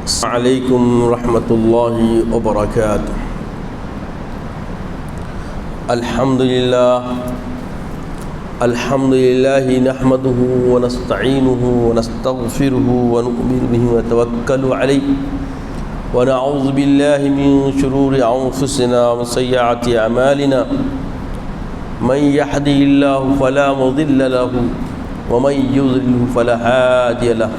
السلام علیکم ورحمۃ اللہ وبرکاتہ۔ الحمد للہ نحمده ونستعینه ونستغفره ونؤمن به ونتوکل علیہ ونعوذ باللہ من شرور انفسنا وسیئات اعمالنا من يهده الله فلا مضل له ومن يضلل فلا هادي له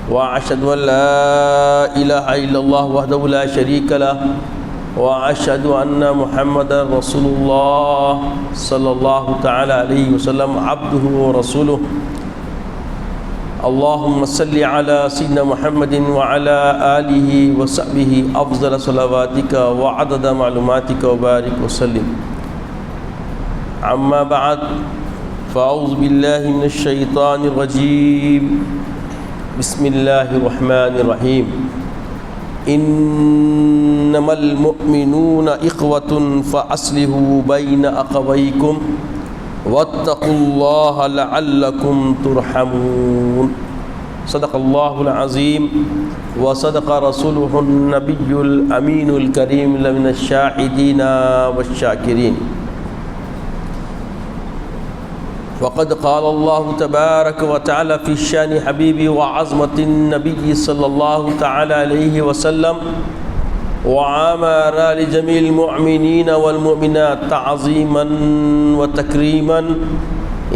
وأشهد أن لا إله إلا الله وحده لا شريك له وأشهد أن محمدا رسول الله صلى الله تعالى عليه وسلم عبده ورسوله اللهم صل على سيدنا محمد وعلى آله وصحبه أفضل صلواتك وعدد معلوماتك وبارك وسلم أما بعد فأعوذ بالله من الشيطان الرجيم بسم اللہ الرحمن الرحیم انما المؤمنون اخوة فاصلحوا بین اخویکم واتقوا اللہ لعلکم ترحمون۔ صدق اللہ العظیم وصدق رسولہ النبی الامین الکریم لمن الشاہدین والشاکرین۔ وقد قال الله تبارك وتعالى في شان حبيبي وعظمة النبي صلى الله تعالى عليه وسلم وعامر لجميع المؤمنين والمؤمنات تعظيما وتكريما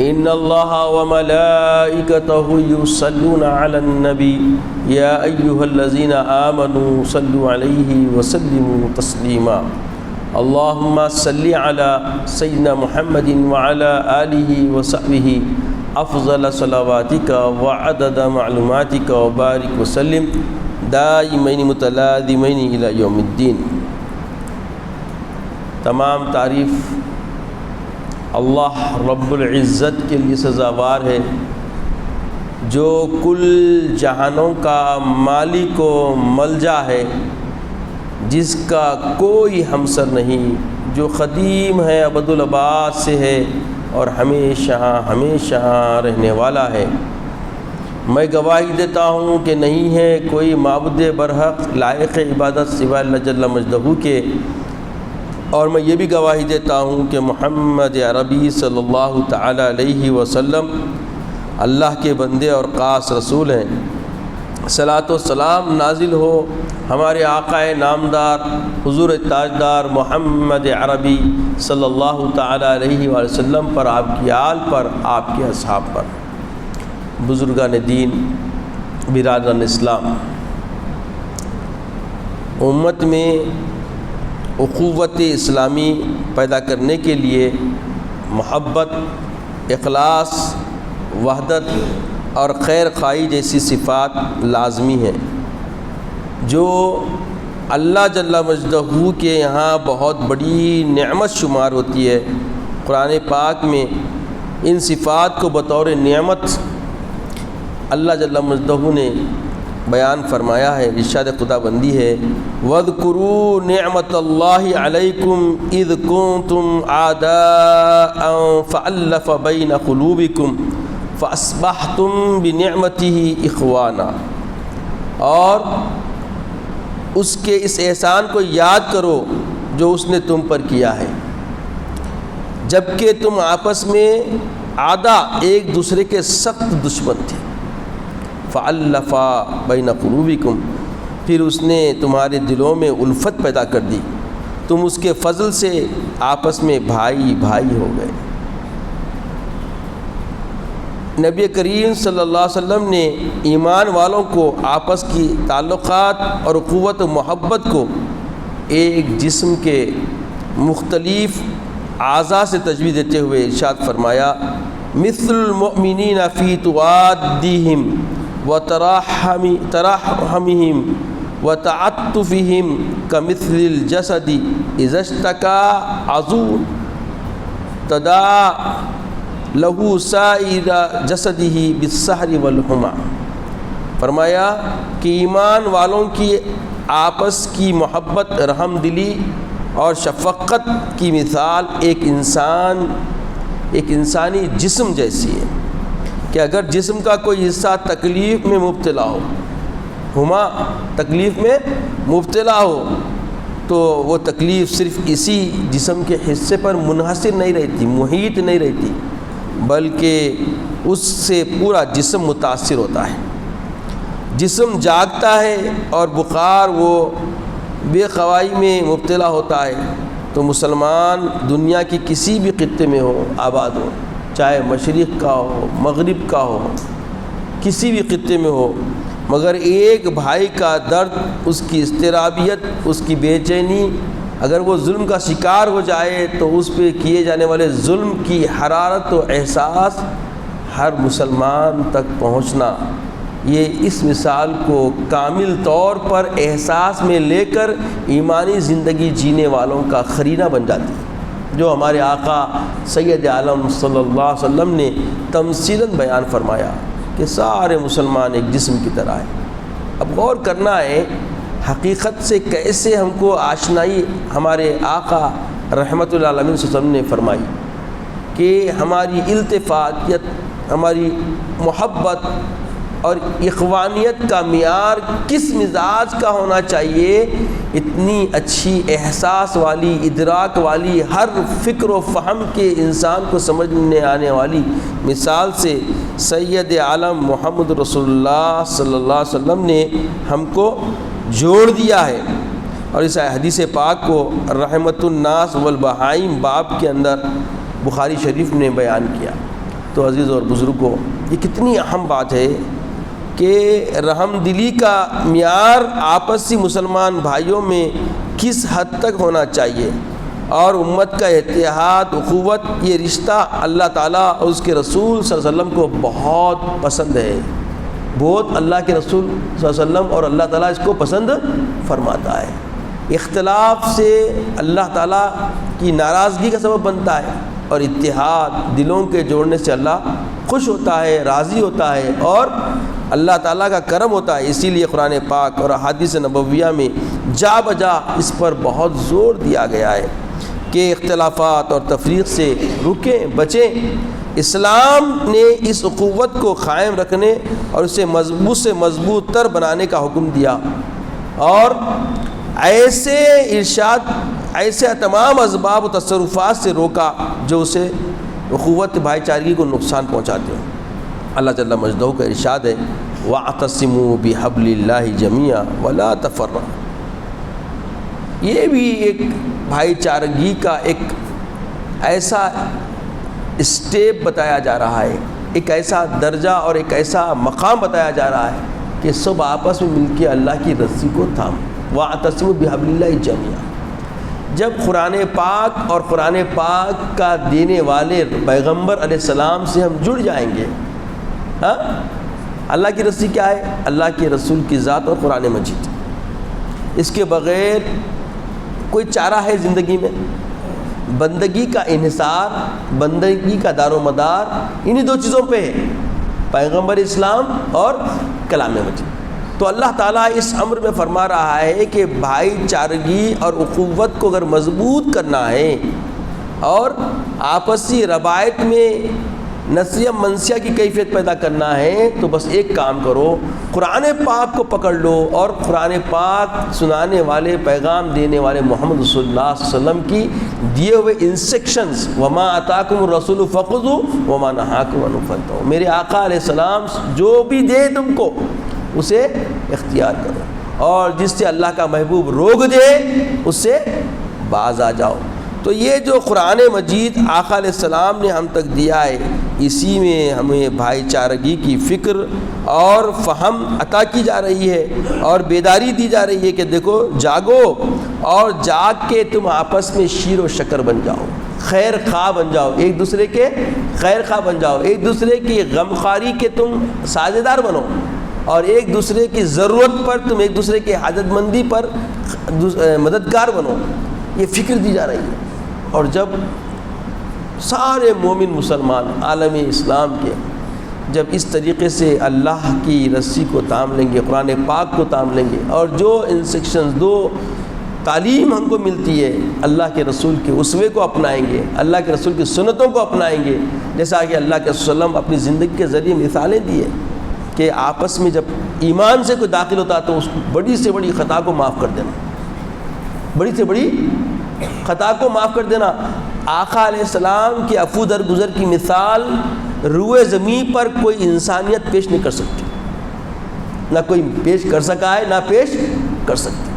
إن الله وملائكته يصلون على النبي يا أيها الذين آمنوا صلوا عليه وسلموا تسليما اللهم صل على سيدنا محمد وعلى آله وصحبه أفضل صلواتك وعدد معلوماتك وبارك وسلم دائمين متلازمين إلى يوم الدين۔ تمام تعریف اللہ رب العزت کے لیے سزاوار ہے جو کل جہانوں کا مالک و ملجا ہے، جس کا کوئی ہمسر نہیں، جو قدیم ہے، ابدالآباد سے ہے اور ہمیشہ ہمیشہ رہنے والا ہے۔ میں گواہی دیتا ہوں کہ نہیں ہے کوئی معبود برحق لائق عبادت سوائے اللہ جل مجدہ کے، اور میں یہ بھی گواہی دیتا ہوں کہ محمد عربی صلی اللہ تعالی علیہ وسلم اللہ کے بندے اور خاص رسول ہیں۔ صلاۃ و سلام نازل ہو ہمارے آقا نامدار حضور تاجدار محمد عربی صلی اللہ تعالی علیہ وآلہ وسلم پر، آپ کی آل پر، آپ کے اصحاب پر۔ بزرگان دین، برادران اسلام، امت میں اخوت اسلامی پیدا کرنے کے لیے محبت، اخلاص، وحدت اور خیر خواہی جیسی صفات لازمی ہیں، جو اللہ جل مجدہ کے یہاں بہت بڑی نعمت شمار ہوتی ہے۔ قرآن پاک میں ان صفات کو بطور نعمت اللہ جل مجدہ نے بیان فرمایا ہے۔ ارشاد خدا بندی ہے وَاذْكُرُوا نِعْمَةَ اللَّهِ عَلَيْكُمْ إِذْ كُنْتُمْ أَعْدَاءً فَأَلَّفَ بَيْنَ قُلُوبِكُمْ فَأَصْبَحْتُمْ بِنِعْمَتِهِ إِخْوَانًا، اور اس کے اس احسان کو یاد کرو جو اس نے تم پر کیا ہے، جبکہ تم آپس میں اعداء ایک دوسرے کے سخت دشمن تھے۔ فَأَلَّفَ بَيْنَ قُلُوبِكُمْ، پھر اس نے تمہارے دلوں میں الفت پیدا کر دی، تم اس کے فضل سے آپس میں بھائی بھائی ہو گئے۔ نبی کریم صلی اللہ علیہ وسلم نے ایمان والوں کو آپس کی تعلقات اور قوت و محبت کو ایک جسم کے مختلف اعضاء سے تشبیہ دیتے ہوئے ارشاد فرمایا مثل المؤمنین فی توادہم وتراحمہم وتعاطفہم کمثل الجسد اذا اشتکا عضو تداعی لہو سائر جسدہ بالسہر والحمى۔ فرمایا کہ ایمان والوں کی آپس کی محبت، رحم دلی اور شفقت کی مثال ایک انسانی جسم جیسی ہے کہ اگر جسم کا کوئی حصہ تکلیف میں مبتلا ہما تکلیف میں مبتلا ہو تو وہ تکلیف صرف اسی جسم کے حصے پر منحصر نہیں رہتی، محیط نہیں رہتی، بلکہ اس سے پورا جسم متاثر ہوتا ہے۔ جسم جاگتا ہے اور بخار وہ بے خوائی میں مبتلا ہوتا ہے تو مسلمان دنیا کی کسی بھی خطے میں ہو آباد ہو، چاہے مشرق کا ہو مغرب کا ہو، کسی بھی خطے میں ہو، مگر ایک بھائی کا درد، اس کی اضطرابیت، اس کی بے چینی، اگر وہ ظلم کا شکار ہو جائے تو اس پہ کیے جانے والے ظلم کی حرارت و احساس ہر مسلمان تک پہنچنا، یہ اس مثال کو کامل طور پر احساس میں لے کر ایمانی زندگی جینے والوں کا قرینہ بن جاتی ہے، جو ہمارے آقا سید عالم صلی اللہ علیہ وسلم نے تمثیلاً بیان فرمایا کہ سارے مسلمان ایک جسم کی طرح ہیں۔ اب غور کرنا ہے حقیقت سے کیسے ہم کو آشنائی ہمارے آقا رحمت اللہ علیہ وسلم نے فرمائی کہ ہماری التفاتیت، ہماری محبت اور اخوانیت کا معیار کس مزاج کا ہونا چاہیے۔ اتنی اچھی احساس والی، ادراک والی، ہر فکر و فہم کے انسان کو سمجھنے آنے والی مثال سے سید عالم محمد رسول اللہ صلی اللہ علیہ وسلم نے ہم کو جوڑ دیا ہے، اور اس حدیث پاک کو رحمت الناس والبہائم باب کے اندر بخاری شریف نے بیان کیا۔ تو عزیز اور بزرگوں، یہ کتنی اہم بات ہے کہ رحم دلی کا معیار آپسی مسلمان بھائیوں میں کس حد تک ہونا چاہیے، اور امت کا اتحاد، اخوت، یہ رشتہ اللہ تعالیٰ اور اس کے رسول صلی اللہ علیہ وسلم کو بہت پسند ہے، بہت اللہ کے رسول صلی اللہ علیہ وسلم اور اللہ تعالیٰ اس کو پسند فرماتا ہے۔ اختلاف سے اللہ تعالیٰ کی ناراضگی کا سبب بنتا ہے، اور اتحاد، دلوں کے جوڑنے سے اللہ خوش ہوتا ہے، راضی ہوتا ہے، اور اللہ تعالیٰ کا کرم ہوتا ہے۔ اسی لیے قرآن پاک اور احادیث نبویہ میں جا بجا اس پر بہت زور دیا گیا ہے کہ اختلافات اور تفریق سے رکیں، بچیں۔ اسلام نے اس اخوت کو قائم رکھنے اور اسے مضبوط سے مضبوط تر بنانے کا حکم دیا، اور ایسے ارشاد، ایسے تمام اسباب و تصرفات سے روکا جو اسے اخوت بھائی چارگی کو نقصان پہنچاتے ہیں۔ اللہ جل مجدہ کا ارشاد ہے وَاعْتَصِمُوا بِحَبْلِ اللَّهِ جَمِيعًا وَلَا تَفَرَّقُوا۔ یہ بھی ایک بھائی چارگی کا ایک ایسا اسٹیپ بتایا جا رہا ہے، ایک ایسا درجہ اور ایک ایسا مقام بتایا جا رہا ہے کہ سب آپس میں مل کے اللہ کی رسی کو تھام۔ وَاعْتَصِمُوا بِحَبْلِ اللَّهِ جَمِيعًا۔ جب قرآن پاک اور قرآن پاک کا دینے والے پیغمبر علیہ السلام سے ہم جڑ جائیں گے، اللہ کی رسی کیا ہے؟ اللہ کے رسول کی ذات اور قرآن مجید۔ اس کے بغیر کوئی چارہ ہے زندگی میں؟ بندگی کا انحصار، بندگی کا دار و مدار انہی دو چیزوں پہ ہے، پیغمبر اسلام اور کلام مجید۔ تو اللہ تعالیٰ اس امر میں فرما رہا ہے کہ بھائی چارگی اور اخوت کو اگر مضبوط کرنا ہے اور آپسی روایت میں نسیہ منسیہ کی کیفیت پیدا کرنا ہے تو بس ایک کام کرو، قرآن پاک کو پکڑ لو اور قرآن پاک سنانے والے، پیغام دینے والے محمد رسول اللہ صلی اللہ علیہ وسلم کی دیے ہوئے انسٹرکشنز، وما آتاکم الرسول فخذوا وما نہاکم عنہ فانتہوا، میرے آقا علیہ السلام جو بھی دے تم کو اسے اختیار کرو، اور جس سے اللہ کا محبوب روک دے اس سے باز آ جاؤ۔ تو یہ جو قرآن مجید آقا علیہ السلام نے ہم تک دیا ہے، اسی میں ہمیں بھائی چارگی کی فکر اور فہم عطا کی جا رہی ہے، اور بیداری دی جا رہی ہے کہ دیکھو جاگو، اور جاگ کے تم آپس میں شیر و شکر بن جاؤ، خیر خواہ بن جاؤ، ایک دوسرے کے خیر خواہ بن جاؤ، ایک دوسرے کی غمخواری کے تم ساجھیدار بنو، اور ایک دوسرے کی ضرورت پر تم ایک دوسرے کی حاجت مندی پر مددگار بنو۔ یہ فکر دی جا رہی ہے۔ اور جب سارے مومن مسلمان عالم اسلام کے جب اس طریقے سے اللہ کی رسی کو تام لیں گے، قرآن پاک کو تام لیں گے، اور جو انسٹرکشنز، دو تعلیم ہم کو ملتی ہے، اللہ کے رسول کے اسوے کو اپنائیں گے، اللہ کے رسول کی سنتوں کو اپنائیں گے، جیسا کہ اللہ کے رسول اپنی زندگی کے ذریعے مثالیں دیے کہ آپس میں جب ایمان سے کوئی داخل ہوتا تو اس بڑی سے بڑی خطا کو معاف کر دینا، بڑی سے بڑی خطا کو معاف کر دینا۔ آقا علیہ السلام کے عفو درگزر کی مثال روئے زمین پر کوئی انسانیت پیش نہیں کر سکتی، نہ کوئی پیش کر سکا ہے نہ پیش کر سکتی۔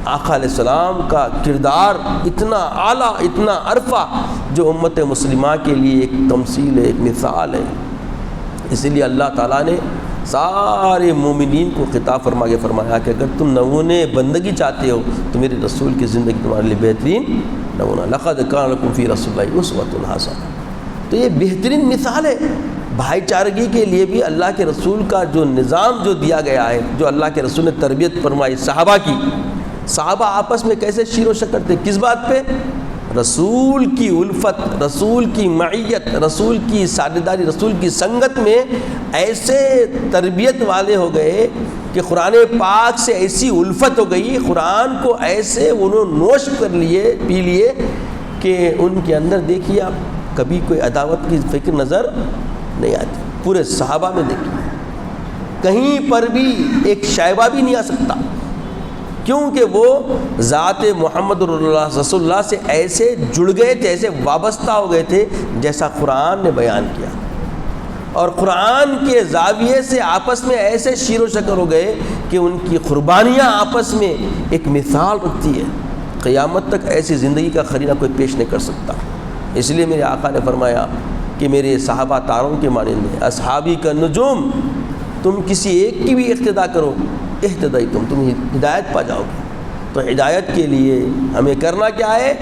آقا علیہ السلام کا کردار اتنا اعلیٰ، اتنا عرفہ، جو امت مسلمہ کے لیے ایک تمثیل ہے، ایک مثال ہے۔ اس لیے اللہ تعالیٰ نے سارے مومنین کو خطاب فرما کے فرمایا کہ اگر تم نمونے بندگی چاہتے ہو تو میرے رسول کی زندگی تمہارے لیے بہترین نمونہ، لقد کان لکم فی رسول اللہ اسوۃ حسنہ۔ تو یہ بہترین مثال ہے بھائی چارگی کے لیے بھی۔ اللہ کے رسول کا جو نظام جو دیا گیا ہے، جو اللہ کے رسول نے تربیت فرمائی صحابہ کی، صحابہ آپس میں کیسے شیر و شکر تھے، کس بات پہ؟ رسول کی الفت، رسول کی معیت، رسول کی ساجداری، رسول کی سنگت میں ایسے تربیت والے ہو گئے کہ قرآن پاک سے ایسی الفت ہو گئی، قرآن کو ایسے انہوں نوش کر لیے، پی لیے کہ ان کے اندر دیکھیے آپ کبھی کوئی عداوت کی فکر نظر نہیں آتی۔ پورے صحابہ میں دیکھیے کہیں پر بھی ایک شائبہ بھی نہیں آ سکتا، کیونکہ وہ ذات محمد رسول اللہ سے ایسے جڑ گئے تھے، ایسے وابستہ ہو گئے تھے جیسا قرآن نے بیان کیا، اور قرآن کے زاویے سے آپس میں ایسے شیر و شکر ہو گئے کہ ان کی قربانیاں آپس میں ایک مثال رکھتی ہے۔ قیامت تک ایسی زندگی کا قرینہ کوئی پیش نہیں کر سکتا۔ اس لیے میرے آقا نے فرمایا کہ میرے صحابہ تاروں کے مانند ہیں، اصحابی کا نجوم، تم کسی ایک کی بھی اقتدا کرو اہتدائی تم ہدایت پا جاؤ گے۔ تو ہدایت کے لیے ہمیں کرنا کیا ہے؟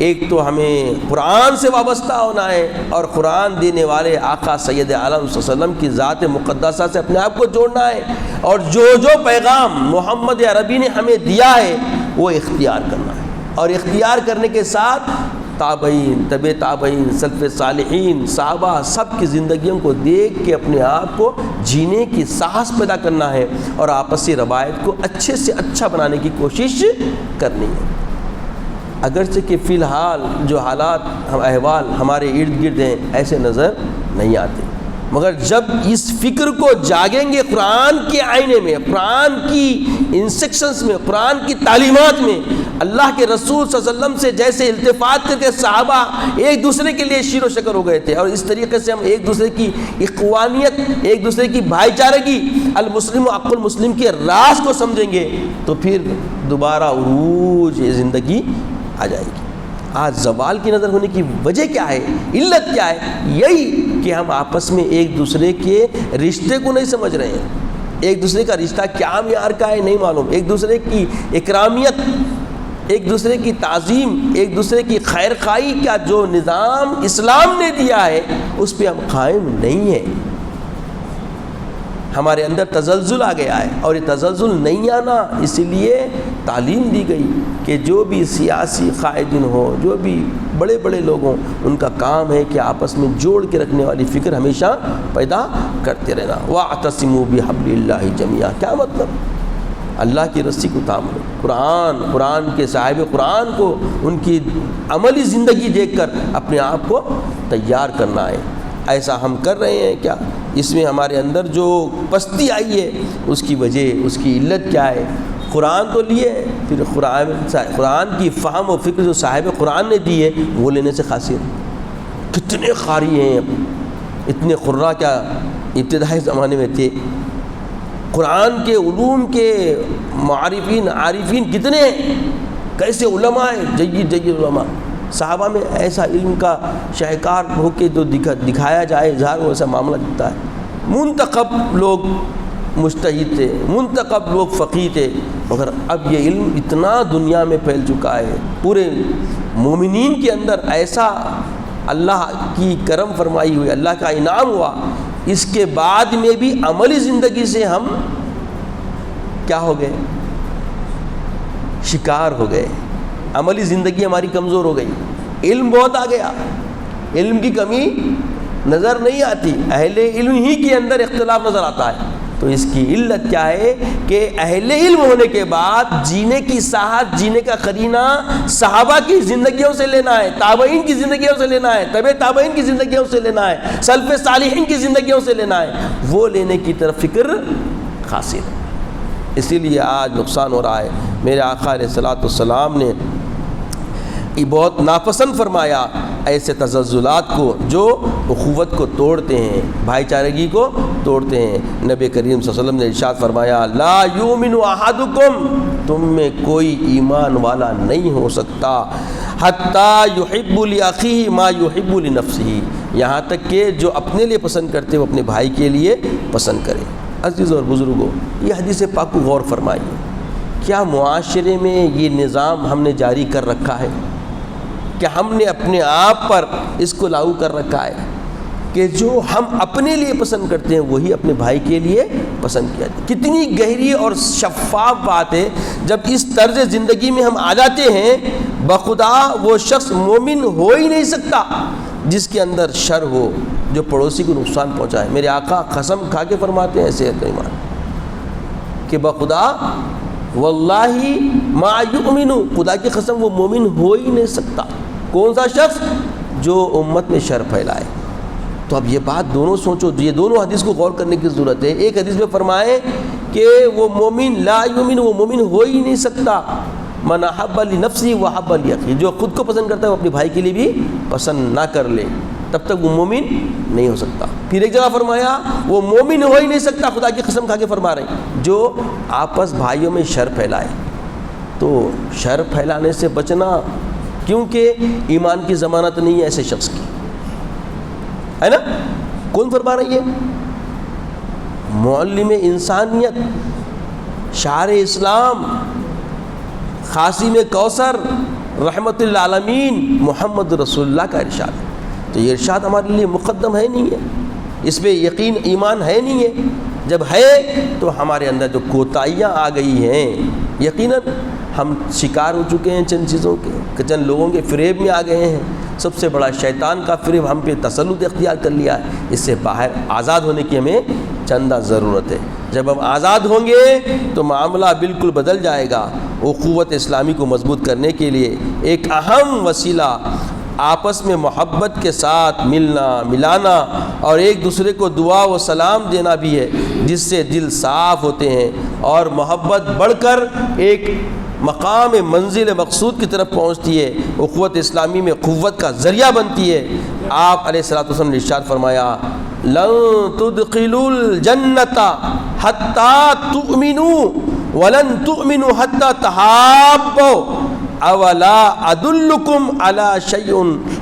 ایک تو ہمیں قرآن سے وابستہ ہونا ہے، اور قرآن دینے والے آقا سید عالم صلی اللہ علیہ وسلم کی ذات مقدسہ سے اپنے آپ کو جوڑنا ہے، اور جو جو پیغام محمد عربی نے ہمیں دیا ہے وہ اختیار کرنا ہے، اور اختیار کرنے کے ساتھ تابعین، طب تابعین، سلف صالحین، صحابہ سب کی زندگیوں کو دیکھ کے اپنے آپ کو جینے کی ساہس پیدا کرنا ہے، اور آپسی روایت کو اچھے سے اچھا بنانے کی کوشش کرنی ہے۔ اگرچہ کہ فی الحال جو حالات احوال ہمارے ارد گرد ہیں ایسے نظر نہیں آتے، مگر جب اس فکر کو جاگیں گے قرآن کے آئینے میں، قرآن کی انسٹرکشنز میں، قرآن کی تعلیمات میں، اللہ کے رسول صلی اللہ علیہ وسلم سے جیسے التفات کر کے صحابہ ایک دوسرے کے لیے شیر و شکر ہو گئے تھے، اور اس طریقے سے ہم ایک دوسرے کی اخوانیت، ایک دوسرے کی بھائی چارگی، المسلم و اخو المسلم کے راز کو سمجھیں گے تو پھر دوبارہ عروج زندگی آ جائے گی۔ آج زوال کی نظر ہونے کی وجہ کیا ہے، علت کیا ہے؟ یہی کہ ہم آپس میں ایک دوسرے کے رشتے کو نہیں سمجھ رہے ہیں، ایک دوسرے کا رشتہ کیا معیار کا ہے نہیں معلوم، ایک دوسرے کی اکرامیت، ایک دوسرے کی تعظیم، ایک دوسرے کی خیر خواہی کا جو نظام اسلام نے دیا ہے اس پہ ہم قائم نہیں ہیں۔ ہمارے اندر تزلزل آ گیا ہے، اور یہ تزلزل نہیں آنا اس لیے تعلیم دی گئی کہ جو بھی سیاسی قائدین ہو، جو بھی بڑے بڑے لوگ ہوں، ان کا کام ہے کہ آپس میں جوڑ کے رکھنے والی فکر ہمیشہ پیدا کرتے رہنا۔ وَاعْتَصِمُوا بِحَبْلِ اللَّهِ جَمِيعًا، کیا مطلب؟ اللہ کی رسی کو تھام لو۔ قرآن کے صاحب قرآن کو ان کی عملی زندگی دیکھ کر اپنے آپ کو تیار کرنا ہے۔ ایسا ہم کر رہے ہیں کیا؟ اس میں ہمارے اندر جو پستی آئی ہے اس کی وجہ، اس کی علت کیا ہے؟ قرآن تو لیے، پھر قرآن کی فہم و فکر جو صاحب قرآن نے دی ہے وہ لینے سے خاصیت۔ کتنے قاری ہیں، اتنے قراء کیا ابتدائی زمانے میں تھے، قرآن کے علوم کے معارفین عارفین کتنے ہیں، کیسے علماء ہیں، جید علماء۔ صحابہ میں ایسا علم کا شاہکار ہو کے جو دکھایا جائے اظہار ہو، ایسا معاملہ دکھتا ہے۔ منتخب لوگ مجتہد تھے، منتخب لوگ فقیہ تھے، مگر اب یہ علم اتنا دنیا میں پھیل چکا ہے، پورے مومنین کے اندر ایسا اللہ کی کرم فرمائی ہوئی، اللہ کا انعام ہوا، اس کے بعد میں بھی عملی زندگی سے ہم کیا ہو گئے؟ شکار ہو گئے۔ عملی زندگی ہماری کمزور ہو گئی، علم بہت آ گیا، علم کی کمی نظر نہیں آتی، اہل علم ہی کے اندر اختلاف نظر آتا ہے، تو اس کی علت کیا ہے کہ اہل علم ہونے کے بعد جینے کی ساحت، جینے کا قرینہ صحابہ کی زندگیوں سے لینا ہے، تابعین کی زندگیوں سے لینا ہے، تبع تابعین کی زندگیوں سے لینا ہے، سلف صالحین کی زندگیوں سے لینا ہے، وہ لینے کی طرف فکر خاصی ہے۔ اسی لیے آج نقصان ہو رہا ہے۔ میرے آقا علیہ الصلوۃ والسلام نے یہ بہت ناپسند فرمایا ایسے تزلزلات کو جو اخوت کو توڑتے ہیں، بھائی چارگی کو توڑتے ہیں۔ نبی کریم صلی اللہ علیہ وسلم نے ارشاد فرمایا لا یؤمن احدکم، تم میں کوئی ایمان والا نہیں ہو سکتا حتی یحب لاخیہ ما یحب لنفسہ، یہاں تک کہ جو اپنے لیے پسند کرتے وہ اپنے بھائی کے لیے پسند کرے۔ عزیز اور بزرگوں، یہ حدیث پاک کو غور فرمائیے، کیا معاشرے میں یہ نظام ہم نے جاری کر رکھا ہے؟ کہ ہم نے اپنے آپ پر اس کو لاگو کر رکھا ہے کہ جو ہم اپنے لیے پسند کرتے ہیں وہی اپنے بھائی کے لیے پسند کیا جائے؟ کتنی گہری اور شفاف بات ہے۔ جب اس طرز زندگی میں ہم آ جاتے ہیں، بخدا وہ شخص مومن ہو ہی نہیں سکتا جس کے اندر شر ہو، جو پڑوسی کو نقصان پہنچائے۔ میرے آقا قسم کھا کے فرماتے ہیں صحت ایمان کہ بخدا واللہ ما یؤمن، خدا کی قسم وہ مومن ہو ہی نہیں سکتا۔ کون سا شخص؟ جو امت میں شر پھیلائے۔ تو اب یہ بات دونوں سوچو، یہ دونوں حدیث کو غور کرنے کی ضرورت ہے۔ ایک حدیث میں فرمائے کہ وہ مومن لا یؤمن، وہ مومن ہو ہی نہیں سکتا من احب لنفسہ وحب لاخیہ، جو خود کو پسند کرتا ہے وہ اپنے بھائی کے لیے بھی پسند نہ کر لے تب تک وہ مومن نہیں ہو سکتا۔ پھر ایک جگہ فرمایا وہ مومن ہو ہی نہیں سکتا، خدا کی قسم کھا کے فرما رہے ہیں، جو آپس بھائیوں میں شر پھیلائے۔ تو شر پھیلانے سے بچنا، کیونکہ ایمان کی ضمانت نہیں ہے ایسے شخص کی، ہے نا؟ کون فرما رہی ہے؟ معلم انسانیت، شاعر اسلام، خاصم کوثر، رحمت للعالمین محمد رسول اللہ کا ارشاد ہے۔ تو یہ ارشاد ہمارے لیے مقدم ہے نہیں ہے، اس پہ یقین ایمان ہے نہیں ہے۔ جب ہے تو ہمارے اندر جو کوتاہیاں آ گئی ہیں، یقیناً ہم شکار ہو چکے ہیں چند چیزوں کے، چند لوگوں کے فریب میں آ گئے ہیں۔ سب سے بڑا شیطان کا فریب ہم پہ تسلط اختیار کر لیا ہے۔ اس سے باہر آزاد ہونے کی ہمیں چندہ ضرورت ہے۔ جب ہم آزاد ہوں گے تو معاملہ بالکل بدل جائے گا۔ اخوت اسلامی کو مضبوط کرنے کے لیے ایک اہم وسیلہ آپس میں محبت کے ساتھ ملنا ملانا اور ایک دوسرے کو دعا و سلام دینا بھی ہے، جس سے دل صاف ہوتے ہیں اور محبت بڑھ کر ایک مقام منزل مقصود کی طرف پہنچتی ہے، اخوت اسلامی میں قوت کا ذریعہ بنتی ہے۔ آپ علیہ الصلوۃ والسلام نے ارشاد فرمایا لن تدخلوا الجنۃ حتی تؤمنوا ولن تؤمنوا حتی تحابوا اولا ادلکم علی شیء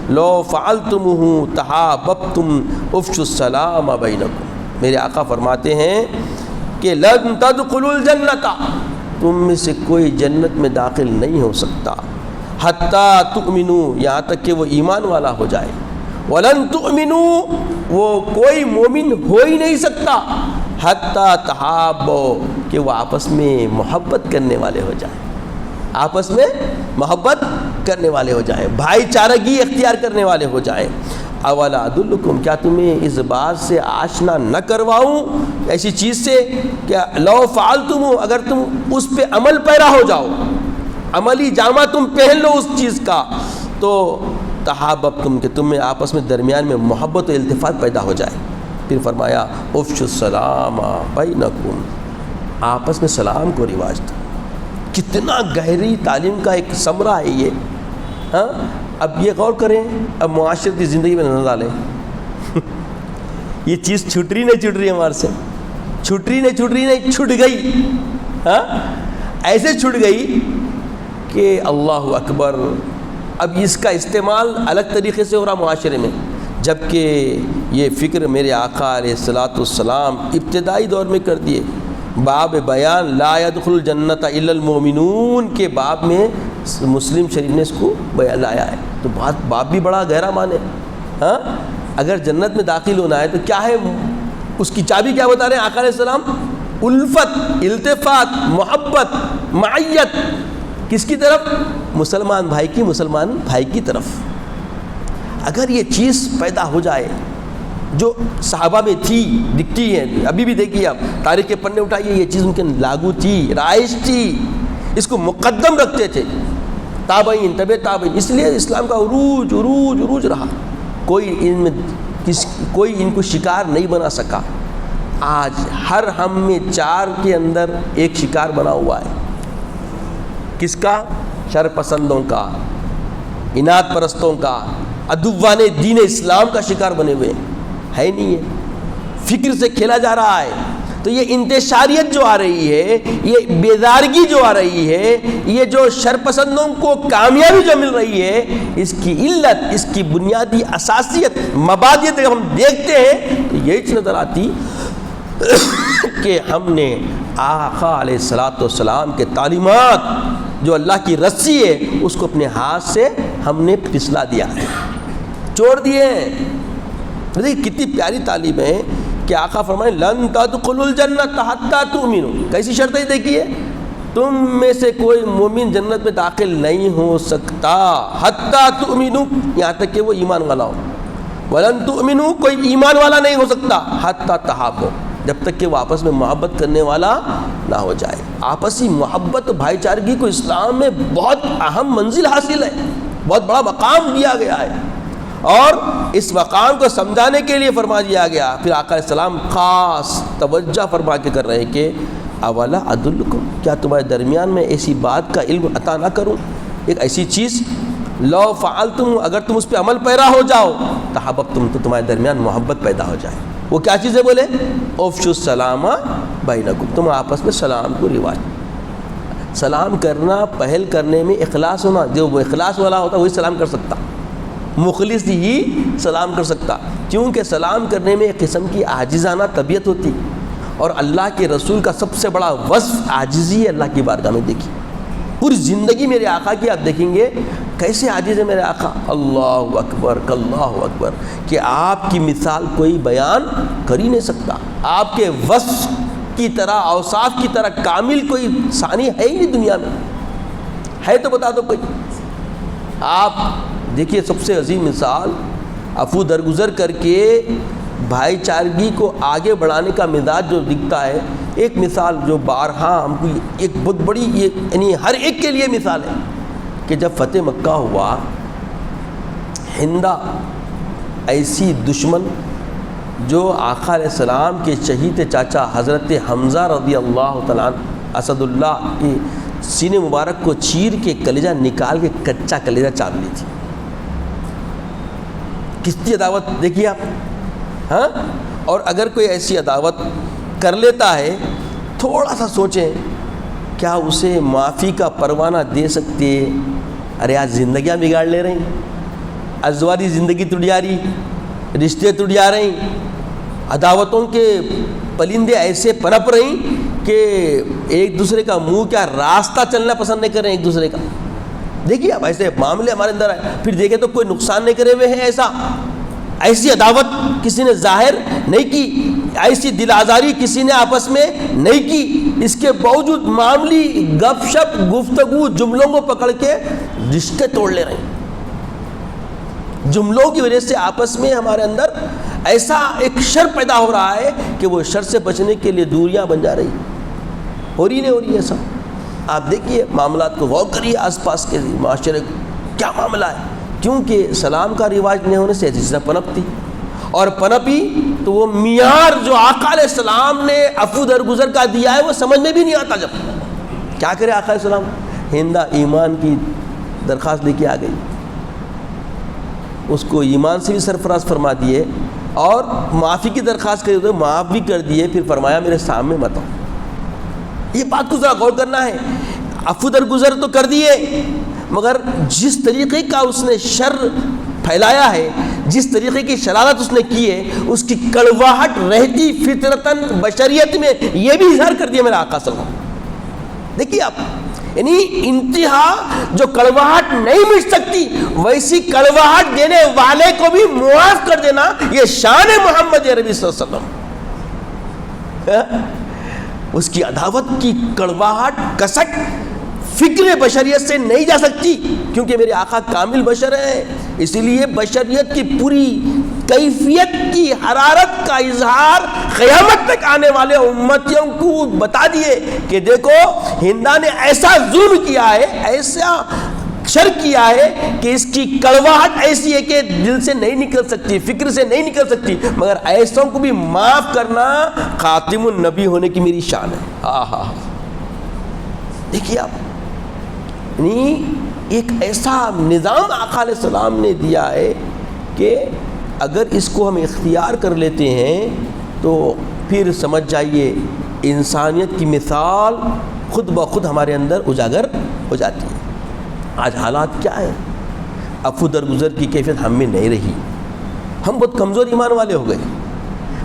لو فعلتموہ تحاببتم افشوا السلام بینکم۔ میرے آقا فرماتے ہیں کہ لن تدخلوا الجنۃ، تم میں سے کوئی جنت میں داخل نہیں ہو سکتا حتی تؤمنوا، یہاں تک کہ وہ ایمان والا ہو جائے، ولن تؤمنوا، وہ کوئی مومن ہو ہی نہیں سکتا حتی تحابوا، کہ وہ آپس میں محبت کرنے والے ہو جائیں، آپس میں محبت کرنے والے ہو جائیں، بھائی چارگی اختیار کرنے والے ہو جائیں۔ اولا ادلکم، کیا تمہیں اس بات سے آشنا نہ کرواؤں، ایسی چیز سے کہ لو فعلتم، اگر تم اس پہ عمل پیرا ہو جاؤ، عملی جامہ تم پہن لو اس چیز کا، تو تحاببتم، کہ تم میں آپس میں درمیان میں محبت و التفات پیدا ہو جائے۔ پھر فرمایا افشوا السلام بینکم، آپس میں سلام کو رواج دو۔ کتنا گہری تعلیم کا ایک ثمرہ ہے یہ، ہاں؟ اب یہ غور کریں، اب معاشرتی زندگی میں نظر ڈالیں یہ چیز چھٹ رہی نہیں چھٹ رہی ہمارے سے، چھٹ رہی نہیں چھٹ گئی، ہاں؟ ایسے چھٹ گئی کہ اللہ اکبر، اب اس کا استعمال الگ طریقے سے ہو رہا معاشرے میں، جبکہ یہ فکر میرے آقا علیہ الصلوۃ والسلام ابتدائی دور میں کر دیے۔ باب بیان لا يدخل الجنت الا المؤمنون کے باب میں مسلم شریف نے اس کو بیان لایا ہے، تو باب بھی بڑا گہرا معنی ہے، ہاں؟ اگر جنت میں داخل ہونا ہے تو کیا ہے اس کی چابی، کیا بتا رہے ہیں آقا علیہ السلام؟ الفت، التفات، محبت، معیت، کس کی طرف؟ مسلمان بھائی کی طرف۔ اگر یہ چیز پیدا ہو جائے جو صحابہ میں تھی دکھتی ہے، ابھی بھی دیکھیے آپ تاریخ کے پنے اٹھائیے، یہ چیز ان کے لاگو تھی، رائج تھی، اس کو مقدم رکھتے تھے تابعین تبع تابعین، اس لیے اسلام کا عروج عروج عروج رہا، کوئی ان کو شکار نہیں بنا سکا۔ آج ہر ہم میں 4 کے اندر ایک شکار بنا ہوا ہے، کس کا؟ شر پسندوں کا، اناد پرستوں کا، عدوان دین اسلام کا شکار بنے ہوئے ہے نہیں ہے، فکر سے کھیلا جا رہا ہے۔ تو یہ انتشاریت جو آ رہی ہے، یہ بیدارگی جو آ رہی ہے، یہ جو شرپسندوں کو کامیابی جو مل رہی ہے، اس کی علت، اس کی بنیادی اساسیت، مبادئ ہم دیکھتے ہیں تو یہی نظر آتی کہ ہم نے آقا علیہ الصلوۃ والسلام کے تعلیمات جو اللہ کی رسی ہے اس کو اپنے ہاتھ سے ہم نے پھسلا دیا، چھوڑ دیے ہیں۔ دیکھیے کتنی پیاری تعلیم ہے کہ آقا فرمائے لن تدخلوا الجنۃ حتی تؤمنوا، کیسی شرط ہے دیکھیے، تم میں سے کوئی مومن جنت میں داخل نہیں ہو سکتا حتی تؤمنوا، یہاں تک کہ وہ ایمان والا ہو، ولن تؤمنوا، کوئی ایمان والا نہیں ہو سکتا حتی تحابوا، جب تک کہ وہ آپس میں محبت کرنے والا نہ ہو جائے۔ آپسی محبت بھائی چارگی کو اسلام میں بہت اہم منزل حاصل ہے، بہت بڑا مقام دیا گیا ہے، اور اس مقام کو سمجھانے کے لیے فرما دیا گیا۔ پھر آقا علیہ السلام خاص توجہ فرما کے کر رہے ہیں کہ اولا ادلکم، کیا تمہارے درمیان میں ایسی بات کا علم عطا نہ کروں، ایک ایسی چیز لو فعلتم، اگر تم اس پہ عمل پیرا ہو جاؤ تحاببتم، تو تمہارے درمیان محبت پیدا ہو جائے۔ وہ کیا چیز ہے بولے؟ افشوا السلام بینکم، تم آپس میں سلام کو رواج، سلام کرنا، پہل کرنے میں اخلاص ہونا، جو وہ اخلاص والا ہوتا وہی سلام کر سکتا، مخلص ہی سلام کر سکتا، کیونکہ سلام کرنے میں ایک قسم کی عاجزانہ طبیعت ہوتی، اور اللہ کے رسول کا سب سے بڑا وصف عاجزی ہے۔ اللہ کی بارگاہ میں دیکھیے پوری زندگی میرے آقا کی آپ دیکھیں گے کیسے عاجز ہے میرے آقا، اللہ اکبر اللہ اکبر، کہ آپ کی مثال کوئی بیان کر ہی نہیں سکتا، آپ کے وصف کی طرح، اوصاف کی طرح کامل کوئی ثانی ہے ہی نہیں دنیا میں، ہے تو بتا دو کوئی۔ آپ دیکھیے سب سے عظیم مثال، عفو درگزر کر کے بھائی چارگی کو آگے بڑھانے کا مزاج جو دکھتا ہے، ایک مثال جو بارہا ہم کو ایک بہت بڑی، یعنی ہر ایک کے لیے مثال ہے کہ جب فتح مکہ ہوا، ہندا ایسی دشمن جو آقا علیہ السلام کے شہید چاچا حضرت حمزہ رضی اللہ تعالیٰ عنہ اسد اللہ کے سینے مبارک کو چیر کے کلیجہ نکال کے کچا کلیجہ چاپ لی تھی۔ کس کی عداوت دیکھیے آپ، ہاں؟ اور اگر کوئی ایسی عداوت کر لیتا ہے، تھوڑا سا سوچیں کیا اسے معافی کا پروانہ دے سکتے؟ ارے آج زندگیاں بگاڑ لے رہے ہیں، ازواجی زندگی ٹوٹ جا رہی، رشتے ٹوٹ جا رہے ہیں، عداوتوں کے پلندے ایسے پنپ رہی کہ ایک دوسرے کا منہ کیا راستہ چلنا پسند نہیں کر رہے ہیں ایک دوسرے کا۔ دیکھیے اب ایسے معاملے ہمارے اندر آئے، پھر دیکھیں تو کوئی نقصان نہیں کرے ہوئے ہیں، ایسی عداوت کسی نے ظاہر نہیں کی، ایسی دل آزاری کسی نے آپس میں نہیں کی، اس کے باوجود معاملی گپ شپ گفتگو جملوں کو پکڑ کے رشتے توڑ لے رہے ہیں۔ جملوں کی وجہ سے آپس میں ہمارے اندر ایسا ایک شر پیدا ہو رہا ہے کہ وہ شر سے بچنے کے لیے دوریاں بن جا رہی، ہو رہی نہیں ہو رہی ایسا۔ آپ دیکھیے معاملات کو غور کریے، آس پاس کے معاشرے کو کیا معاملہ ہے، کیونکہ سلام کا رواج نہیں ہونے سے ایسی چیزیں پنپتی، اور پنپی تو وہ معیار جو آقا علیہ السلام نے عفو درگزر کا دیا ہے وہ سمجھ میں بھی نہیں آتا۔ جب کیا کرے آقا علیہ السلام، ہندا ایمان کی درخواست لے کے آ گئی، اس کو ایمان سے بھی سرفراز فرما دیے، اور معافی کی درخواست کری تو معاف بھی کر دیے، پھر فرمایا میرے سامنے مت آؤ۔ یہ بات کو ذرا غور کرنا ہے، عفو درگزر تو کر دیے، مگر جس طریقے کا اس نے شر پھیلایا ہے، جس طریقے کی شرارت اس نے کی ہے، اس کی کڑواہٹ رہتی فطرتاً بشریت میں یہ بھی اظہار کر دیا میرا آقا صلی اللہ علیہ وسلم۔ دیکھیے آپ، یعنی انتہا جو کڑواہٹ نہیں مٹ سکتی ویسی کڑواہٹ دینے والے کو بھی معاف کر دینا، یہ شان محمد عربی صلی اللہ علیہ وسلم۔ اس کی عداوت کی کڑواہٹ کسٹ فکر بشریت سے نہیں جا سکتی، کیونکہ میرے آقا کامل بشر ہیں، اسی لیے بشریت کی پوری کیفیت کی حرارت کا اظہار قیامت تک آنے والے امتیوں کو بتا دیے کہ دیکھو ہندا نے ایسا ظلم کیا ہے، ایسا شر کیا ہے کہ اس کی کڑواہٹ ایسی ہے کہ دل سے نہیں نکل سکتی، فکر سے نہیں نکل سکتی، مگر ایسوں کو بھی معاف کرنا خاتم النبی ہونے کی میری شان ہے۔ آہا، دیکھیے آپ، یعنی ایک ایسا نظام آقا علیہ السلام نے دیا ہے کہ اگر اس کو ہم اختیار کر لیتے ہیں تو پھر سمجھ جائیے انسانیت کی مثال خود بخود ہمارے اندر اجاگر ہو جاتی ہے۔ آج حالات کیا ہیں؟ عفو درگزر کی کیفیت ہم میں نہیں رہی، ہم بہت کمزور ایمان والے ہو گئے،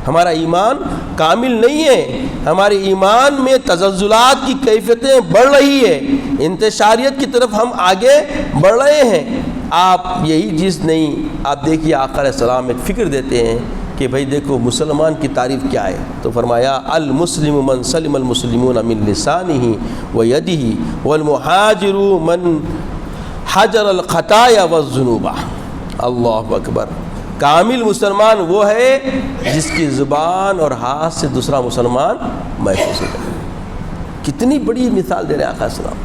ہمارا ایمان کامل نہیں ہے، ہمارے ایمان میں تزلزلات کی کیفیتیں بڑھ رہی ہے، انتشاریت کی طرف ہم آگے بڑھ رہے ہیں۔ آپ یہی چیز نہیں، آپ دیکھیے آقا علیہ السلام ایک فکر دیتے ہیں کہ بھائی دیکھو مسلمان کی تعریف کیا ہے، تو فرمایا المسلم من سلم المسلمون من لسانہ ویدہ والمہاجر من حجر الخطایا والذنوب۔ اللہ اکبر، کامل مسلمان وہ ہے جس کی زبان اور ہاتھ سے دوسرا مسلمان محفوظ ہو جائے۔ کتنی بڑی مثال دے رہے ہیں آقا علیہ السلام۔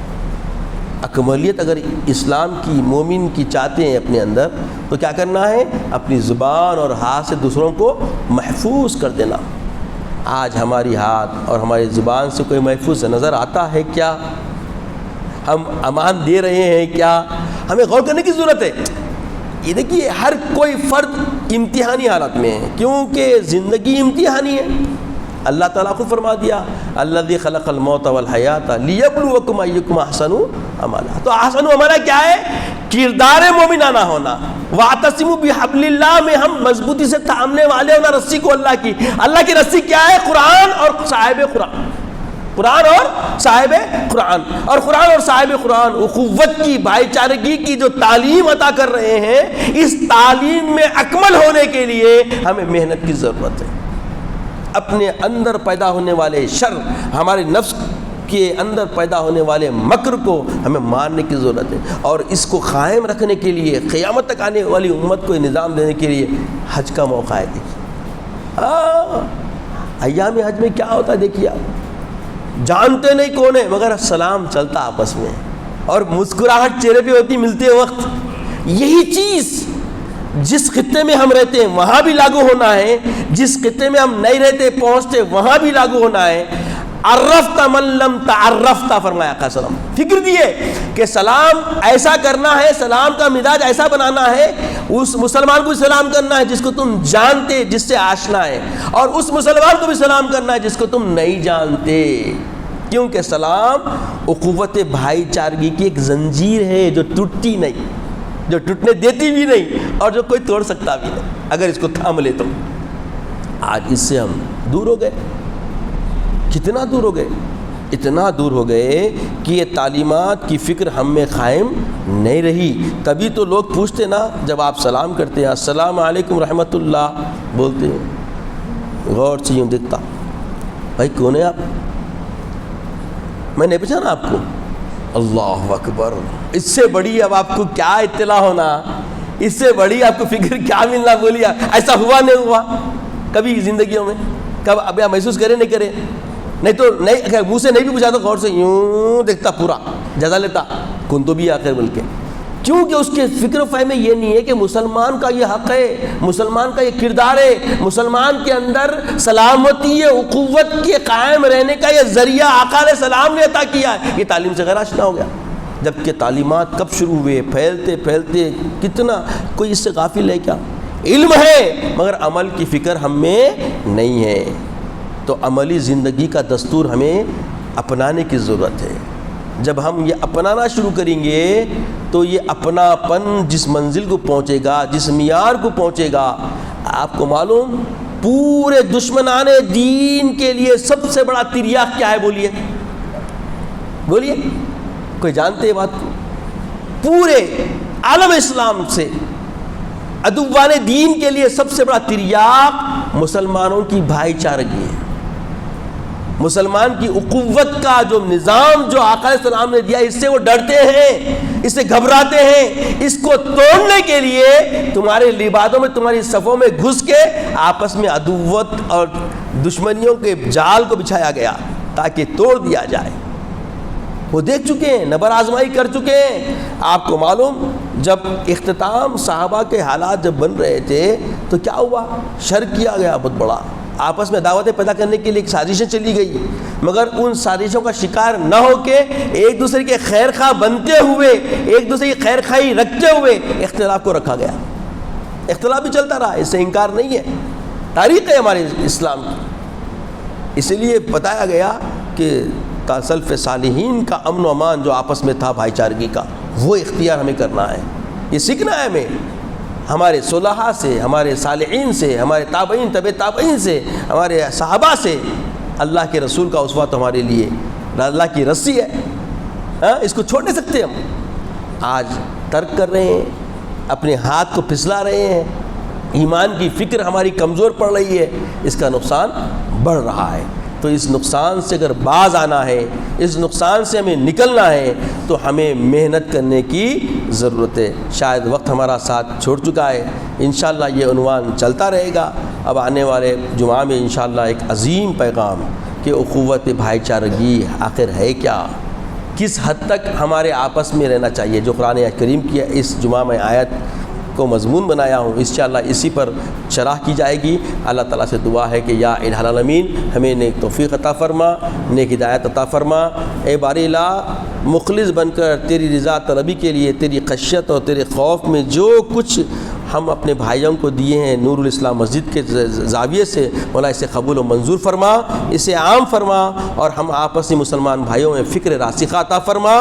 اکملیت اگر اسلام کی مومن کی چاہتے ہیں اپنے اندر تو کیا کرنا ہے؟ اپنی زبان اور ہاتھ سے دوسروں کو محفوظ کر دینا۔ آج ہماری ہاتھ اور ہماری زبان سے کوئی محفوظ نظر آتا ہے کیا؟ ہم امان دے رہے ہیں کیا؟ ہمیں غور کرنے کی ضرورت ہے۔ یہ دیکھیے ہر کوئی فرد امتحانی حالت میں ہے، کیونکہ زندگی امتحانی ہے۔ اللہ تعالیٰ خود فرما دیا الذی خلق الموت والحیات لیبلوکم ایکم احسن عملا۔ تو احسن عملا کیا ہے؟ کردار مومنانہ ہونا۔ واعتصموا بحبل اللہ میں ہم مضبوطی سے تھامنے والے ہونا رسی کو، اللہ کی رسی کیا ہے؟ قرآن اور صاحب قرآن، قرآن اور صاحب قرآن، اور قرآن اور صاحب قرآن اخوت کی، بھائی چارگی کی جو تعلیم عطا کر رہے ہیں، اس تعلیم میں اکمل ہونے کے لیے ہمیں محنت کی ضرورت ہے۔ اپنے اندر پیدا ہونے والے شر، ہمارے نفس کے اندر پیدا ہونے والے مکر کو ہمیں مارنے کی ضرورت ہے، اور اس کو قائم رکھنے کے لیے قیامت تک آنے والی امت کو نظام دینے کے لیے حج کا موقع ہے۔ دیکھیے ایام حج میں کیا ہوتا ہے، دیکھیے آپ جانتے نہیں کون ہے مگر سلام چلتا آپس میں، اور مسکراہٹ چہرے پہ ہوتی ملتے وقت۔ یہی چیز جس خطے میں ہم رہتے ہیں وہاں بھی لاگو ہونا ہے، جس خطے میں ہم نہیں رہتے پہنچتے وہاں بھی لاگو ہونا ہے۔ عرفت من لم تعرفت، فرمایا آقا صلی اللہ علیہ وسلم، فکر دیے کہ سلام ایسا کرنا ہے، سلام کا مزاج ایسا بنانا ہے، اس مسلمان کو بھی سلام کرنا ہے جس کو تم جانتے، جس سے آشنا ہے، اور اس مسلمان کو بھی سلام کرنا ہے جس کو تم نہیں جانتے، کیونکہ سلام اخوت بھائی چارگی کی ایک زنجیر ہے جو ٹوٹتی نہیں، جو ٹوٹنے دیتی بھی نہیں، اور جو کوئی توڑ سکتا بھی نہیں اگر اس کو تھام لے تو۔ آج اس سے ہم دور ہو گئے، کتنا دور ہو گئے، اتنا دور ہو گئے کہ یہ تعلیمات کی فکر ہم میں قائم نہیں رہی۔ تبھی تو لوگ پوچھتے نا، جب آپ سلام کرتے ہیں السلام علیکم رحمۃ اللہ بولتے ہیں، غور سے یوں دیکھتا، بھائی کون ہے آپ؟ میں نہیں پہچانا آپ کو۔ اللہ اکبر، اس سے بڑی اب آپ کو کیا اطلاع ہونا، اس سے بڑی آپ کو فکر کیا ملنا؟ بولیے ایسا ہوا نہیں ہوا کبھی زندگیوں میں؟ کب اب آپ محسوس کرے نہیں کرے؟ نہیں تو نہیں، منہ سے نہیں بھی پوچھا تو غور سے یوں دیکھتا، پورا جزا لیتا کن تو بھی آخر بول کے، کیونکہ اس کے فکر و فہم میں یہ نہیں ہے کہ مسلمان کا یہ حق ہے، مسلمان کا یہ کردار ہے، مسلمان کے اندر سلامتی اخوت کے قائم رہنے کا یہ ذریعہ آقا علیہ السلام نے عطا کیا ہے۔ یہ تعلیم سے غیر آشنا ہو گیا، جبکہ تعلیمات کب شروع ہوئے، پھیلتے پھیلتے کتنا، کوئی اس سے غافل ہے کیا؟ علم ہے مگر عمل کی فکر ہم میں نہیں ہے، تو عملی زندگی کا دستور ہمیں اپنانے کی ضرورت ہے۔ جب ہم یہ اپنانا شروع کریں گے تو یہ اپناپن جس منزل کو پہنچے گا، جس معیار کو پہنچے گا، آپ کو معلوم پورے دشمنان دین کے لیے سب سے بڑا تریاق کیا ہے؟ بولیے بولیے، کوئی جانتے ہیں بات کو؟ پورے عالم اسلام سے عدوان دین کے لیے سب سے بڑا تریاق مسلمانوں کی بھائی چارگی ہے۔ مسلمان کی اخوت کا جو نظام جو آقا علیہ السلام نے دیا، اس سے وہ ڈرتے ہیں، اس سے گھبراتے ہیں۔ اس کو توڑنے کے لیے تمہارے لبادوں میں، تمہاری صفوں میں گھس کے آپس میں عدوت اور دشمنیوں کے جال کو بچھایا گیا تاکہ توڑ دیا جائے۔ وہ دیکھ چکے ہیں، نبر آزمائی کر چکے ہیں۔ آپ کو معلوم، جب اختتام صحابہ کے حالات جب بن رہے تھے تو کیا ہوا؟ شر کیا گیا بہت بڑا، آپس میں دعوتیں پیدا کرنے کے لیے ایک سازشیں چلی گئی، مگر ان سازشوں کا شکار نہ ہو کے ایک دوسرے کے خیر خواہ بنتے ہوئے، ایک دوسرے کی خیر خواہی رکھتے ہوئے اختلاف کو رکھا گیا۔ اختلاف بھی چلتا رہا، اس سے انکار نہیں ہے، تاریخ ہے ہمارے اسلام کی۔ اسی لیے بتایا گیا کہ سلف صالحین کا امن و امان جو آپس میں تھا، بھائی چارگی کا، وہ اختیار ہمیں کرنا ہے، یہ سیکھنا ہے ہمیں ہمارے صلحاء سے، ہمارے صالحین سے، ہمارے تابعین، طبع تابعین سے، ہمارے صحابہ سے۔ اللہ کے رسول کا اسوہ تو ہمارے لیے اللہ کی رسی ہے، اس کو چھوڑ نہیں سکتے ہم۔ آج ترک کر رہے ہیں، اپنے ہاتھ کو پھسلا رہے ہیں، ایمان کی فکر ہماری کمزور پڑ رہی ہے، اس کا نقصان بڑھ رہا ہے۔ تو اس نقصان سے اگر باز آنا ہے، اس نقصان سے ہمیں نکلنا ہے تو ہمیں محنت کرنے کی ضرورت ہے۔ شاید وقت ہمارا ساتھ چھوڑ چکا ہے، انشاءاللہ یہ عنوان چلتا رہے گا۔ اب آنے والے جمعہ میں انشاءاللہ ایک عظیم پیغام کہ اخوت بھائی چارگی آخر ہے کیا، کس حد تک ہمارے آپس میں رہنا چاہیے، جو قرآن کریم کی اس جمعہ میں آیت کو مضمون بنایا ہوں، انشاءاللہ اسی پر شرح کی جائے گی۔ اللہ تعالیٰ سے دعا ہے کہ یا الہ العالمین ہمیں نیک توفیق عطا فرما، نیک ہدایت عطا فرما۔ اے باری اللہ، مخلص بن کر تیری رضا طلبی کے لیے، تیری خشیت اور تیرے خوف میں جو کچھ ہم اپنے بھائیوں کو دیے ہیں نور الاسلام مسجد کے زاویے سے، مولا اسے قبول و منظور فرما، اسے عام فرما، اور ہم آپسی مسلمان بھائیوں میں فکر راسخہ عطا فرما،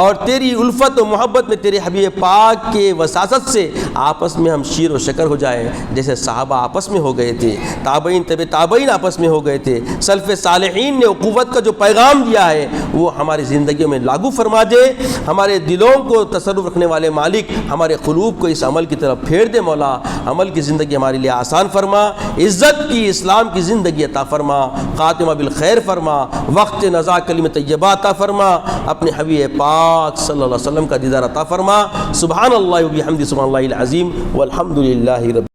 اور تیری الفت و محبت میں تیرے حبیب پاک کے وساست سے آپس میں ہم شیر و شکر ہو جائیں، جیسے صحابہ آپس میں ہو گئے تھے، تابعین طبع تابعین آپس میں ہو گئے تھے۔ سلف صالحین نے اخوت کا جو پیغام دیا ہے وہ ہماری زندگیوں میں لاگو فرما دے۔ ہمارے دلوں کو تصرف رکھنے والے مالک ہمارے قلوب کو اس عمل کی طرف پھیر دے مولا، عمل کی زندگی ہمارے لیے آسان فرما، عزت کی اسلام کی زندگی عطا فرما، خاتمہ بالخیر فرما، وقت نزا کلمہ طیبہ عطا فرما، اپنے حبیب پاک صلی اللہ علیہ وسلم کا دیدار عطا فرما۔ سبحان اللہ و بحمدہ، سبحان اللہ العظیم، والحمد للہ رب